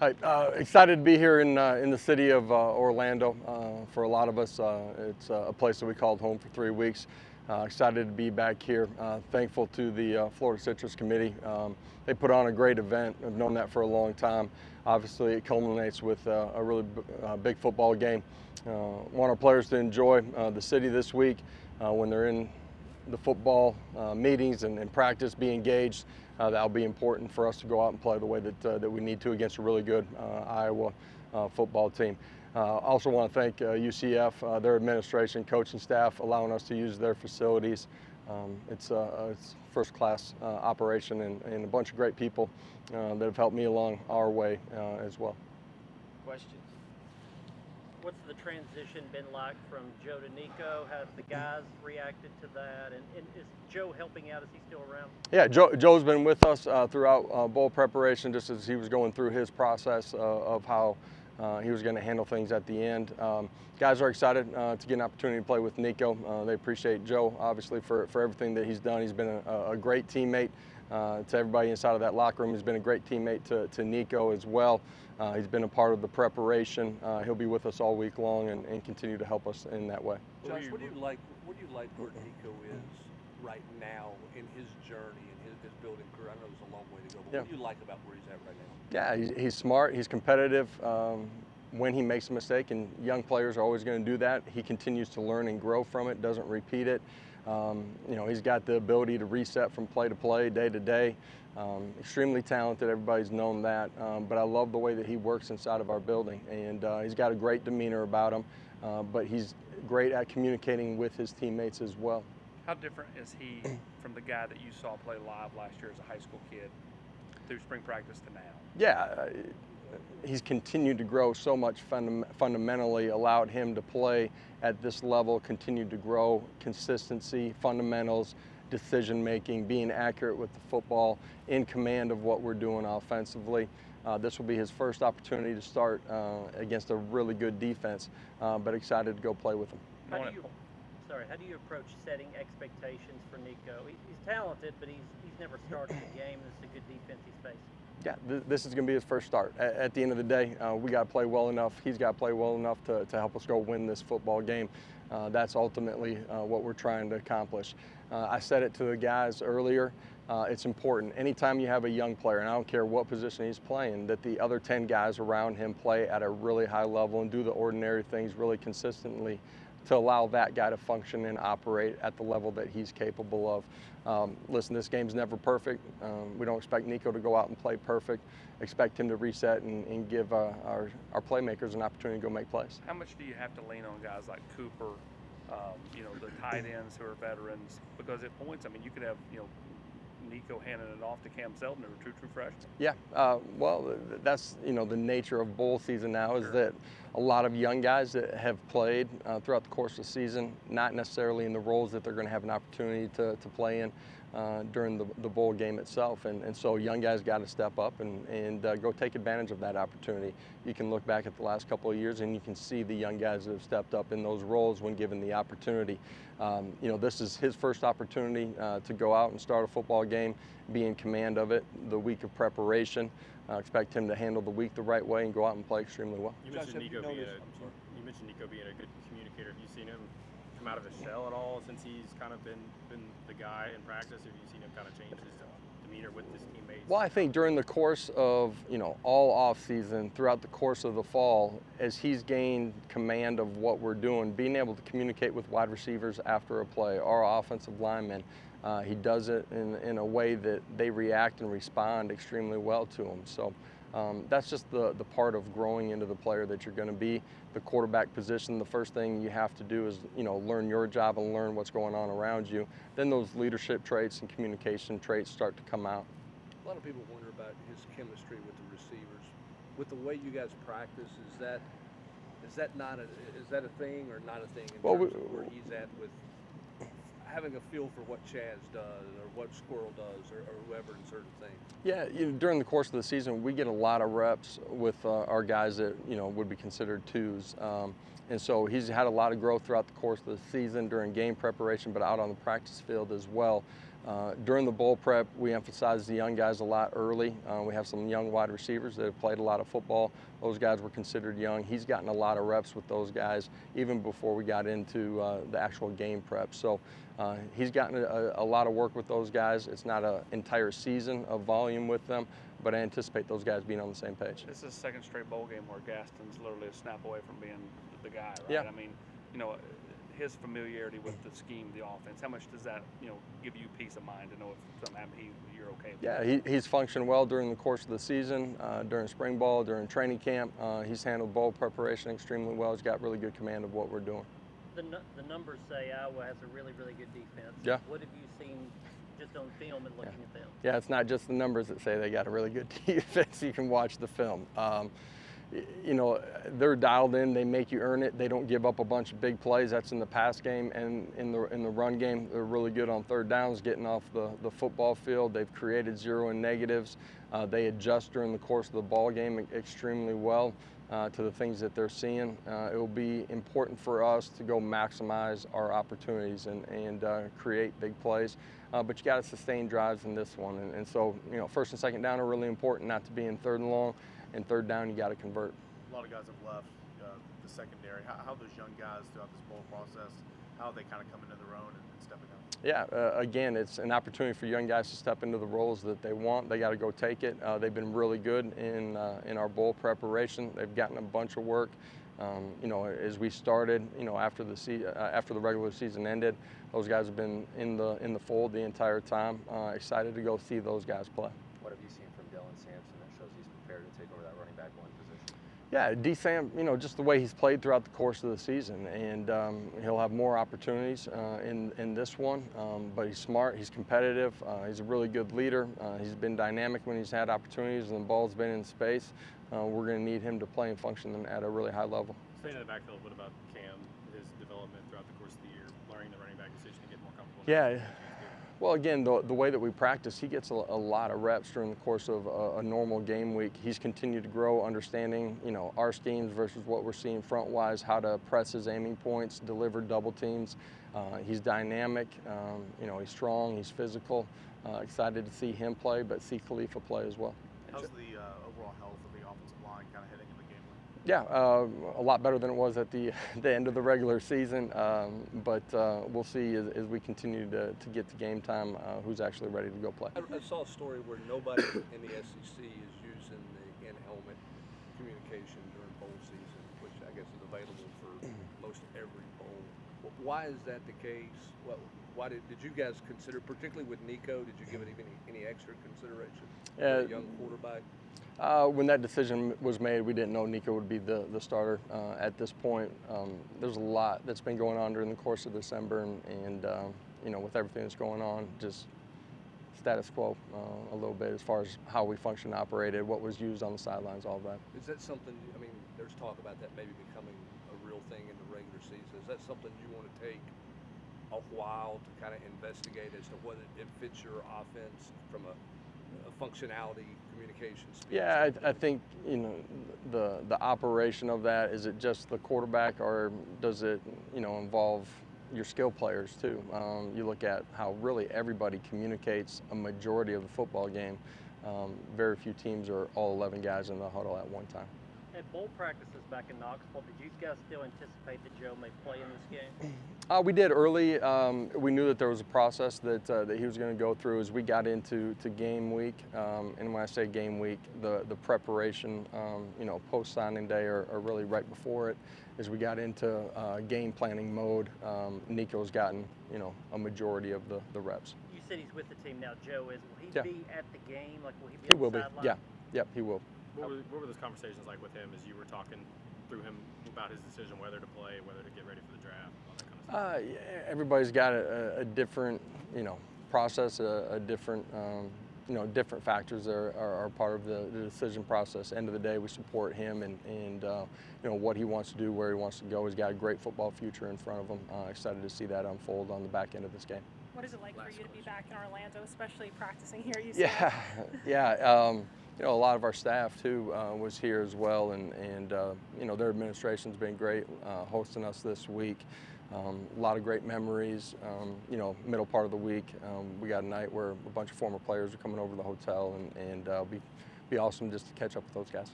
Hi, excited to be here in the city of Orlando. For a lot of us, it's a place that we called home for 3 weeks. Excited to be back here. Thankful to the Florida Citrus Committee. They put on a great event. I've known that for a long time. Obviously, it culminates with a really big football game. Want our players to enjoy the city this week when they're in the football meetings and practice, be engaged. That'll be important for us to go out and play the way that we need to against a really good Iowa football team. Also want to thank UCF, their administration, coaching staff, allowing us to use their facilities. It's first-class operation and a bunch of great people that have helped me along our way as well. Questions? What's the transition been like from Joe to Nico? How have the guys reacted to that? And is Joe helping out? Is he still around? Yeah, Joe's been with us throughout bowl preparation, just as he was going through his process of how he was going to handle things at the end. Guys are excited to get an opportunity to play with Nico. They appreciate Joe, obviously, for everything that he's done. He's been a great teammate to everybody inside of that locker room. He's been a great teammate to Nico as well. He's been a part of the preparation. He'll be with us all week long and continue to help us in that way. Josh, what do you like where Nico is right now in his journey and his building career? I know there's a long way to go, but what do you like about where he's at right now? Yeah, he's smart, he's competitive. When he makes a mistake, and young players are always going to do that, he continues to learn and grow from it, doesn't repeat it. He's got the ability to reset from play to play, day to day. Extremely talented, everybody's known that, but I love the way that he works inside of our building, and he's got a great demeanor about him, but he's great at communicating with his teammates as well. How different is he from the guy that you saw play live last year as a high school kid through spring practice to now? Yeah, he's continued to grow so much fundamentally, allowed him to play at this level, continued to grow, consistency, fundamentals, decision-making, being accurate with the football, in command of what we're doing offensively. This will be his first opportunity to start against a really good defense, but excited to go play with him. How do you approach setting expectations for Nico? He's talented, but he's never started a game. This is a good defense he's faced. Yeah, this is going to be his first start. At the end of the day, we got to play well enough. He's got to play well enough to help us go win this football game. That's ultimately what we're trying to accomplish. I said it to the guys earlier. It's important. Anytime you have a young player, and I don't care what position he's playing, that the other 10 guys around him play at a really high level and do the ordinary things really consistently to allow that guy to function and operate at the level that he's capable of. Listen, this game's never perfect. We don't expect Nico to go out and play perfect. Expect him to reset and give our playmakers an opportunity to go make plays. How much do you have to lean on guys like Cooper, the tight ends who are veterans? Because at points, I mean, you could have, Nico handing it off to Cam Selden, or true freshmen. Yeah, well, that's the nature of bowl season now is that a lot of young guys that have played throughout the course of the season, not necessarily in the roles that they're going to have an opportunity to play in during the bowl game itself, and so young guys got to step up and go take advantage of that opportunity. You can look back at the last couple of years and you can see the young guys that have stepped up in those roles when given the opportunity. This is his first opportunity to go out and start a football game, be in command of it, the week of preparation. Expect him to handle the week the right way and go out and play extremely well. You mentioned Nico being a good communicator. Have you seen him come out of his shell at all since he's kind of been the guy in practice? Have you seen him kind of change his demeanor with his teammates? Well, I think during the course of all off season, throughout the course of the fall, as he's gained command of what we're doing, being able to communicate with wide receivers after a play, our offensive linemen, he does it in a way that they react and respond extremely well to him. So that's just the part of growing into the player that you're going to be. The quarterback position, the first thing you have to do is learn your job and learn what's going on around you. Then those leadership traits and communication traits start to come out. A lot of people wonder about his chemistry with the receivers. With the way you guys practice, is that a thing or not a thing in terms of where he's at with having a feel for what Chaz does or what Squirrel does or whoever in certain things? Yeah, during the course of the season, we get a lot of reps with our guys that would be considered twos, and so he's had a lot of growth throughout the course of the season during game preparation, but out on the practice field as well. During the bowl prep, we emphasized the young guys a lot early. We have some young wide receivers that have played a lot of football. Those guys were considered young. He's gotten a lot of reps with those guys even before we got into the actual game prep. So he's gotten a lot of work with those guys. It's not an entire season of volume with them, but I anticipate those guys being on the same page. This is the second straight bowl game where Gaston's literally a snap away from being the guy, right? Yeah. I mean, you know, his familiarity with the scheme, the offense, how much does that, you know, give you peace of mind to know if something happened, you're okay with Yeah, he's functioned well during the course of the season, during spring ball, during training camp. He's handled bowl preparation extremely well. He's got really good command of what we're doing. The numbers say Iowa has a really, really good defense. Yeah. What have you seen just on film and looking at them? Yeah, it's not just the numbers that say they got a really good defense. You can watch the film. You know, they're dialed in. They make you earn it. They don't give up a bunch of big plays. That's in the pass game, and in the run game, they're really good on third downs, getting off the football field. They've created zero and negatives. They adjust during the course of the ball game extremely well to the things that they're seeing. It will be important for us to go maximize our opportunities and create big plays. But you got to sustain drives in this one, and so you know, first and second down are really important, not to be in third and long. And third down, you got to convert. A lot of guys have left the secondary. How those young guys throughout this bowl process, how they kind of come into their own and stepping up? Yeah, again, it's an opportunity for young guys to step into the roles that they want. They got to go take it. They've been really good in our bowl preparation. They've gotten a bunch of work. You know, as we started, you know, after the regular season ended, those guys have been in the fold the entire time. Excited to go see those guys play. What have you seen from Dylan Sampson that shows he's prepared to take over that running back one position? Yeah, D-Sam, you know, just the way he's played throughout the course of the season, and he'll have more opportunities in this one, but he's smart, he's competitive, he's a really good leader, he's been dynamic when he's had opportunities and the ball's been in space. We're going to need him to play and function at a really high level. Staying in the backfield, what about Cam, his development throughout the course of the year, learning the running back position to get more comfortable? Yeah. Well, again, the way that we practice, he gets a lot of reps during the course of a normal game week. He's continued to grow, understanding, you know, our schemes versus what we're seeing front-wise, how to press his aiming points, deliver double teams. He's dynamic, you know, he's strong, he's physical. Excited to see him play, but see Khalifa play as well. How's the overall health of the offensive line kind of heading into the game week? Yeah, a lot better than it was at the end of the regular season, but we'll see as we continue to get to game time who's actually ready to go play. I saw a story where nobody in the SEC is using the in-helmet communication during bowl season, which I guess is available for most every bowl. Why is that the case? Why did you guys consider, particularly with Nico, did you give it even any extra consideration for a young quarterback? When that decision was made, we didn't know Nico would be the starter at this point. There's a lot that's been going on during the course of December, and you know, with everything that's going on, just status quo a little bit as far as how we function, operated, what was used on the sidelines, all of that. Is that something, I mean, there's talk about that maybe becoming a real thing in the regular season. Is that something you want to take a while to kind of investigate as to whether it fits your offense from a functionality, communication speed? Yeah, I think, you know, the operation of that, is it just the quarterback, or does it, you know, involve your skill players too? You look at how really everybody communicates a majority of the football game. Very few teams are all 11 guys in the huddle at one time. At bowl practices back in Knoxville, did you guys still anticipate that Joe may play in this game? We did early. We knew that there was a process that he was going to go through as we got into game week. And when I say game week, the preparation, you know, post signing day or really right before it, as we got into game planning mode. Nico's gotten, you know, a majority of the reps. You said he's with the team now. Joe is. Will he Yeah. be at the game? Like, will he be? He on will the be. sideline? Yeah. Yep. He will. What were those conversations like with him as you were talking through him about his decision whether to play, whether to get ready for the draft, all that kind of stuff? Yeah, everybody's got a different, you know, process, a different, you know, different factors are part of the decision process. End of the day, we support him and you know, what he wants to do, where he wants to go. He's got a great football future in front of him. Excited to see that unfold on the back end of this game. What is it like for you to be back in Orlando, especially practicing here? You Yeah, said? yeah. You know, a lot of our staff too was here as well, and you know, their administration's been great hosting us this week. A lot of great memories. You know, middle part of the week, we got a night where a bunch of former players are coming over to the hotel, and it'll be awesome just to catch up with those guys.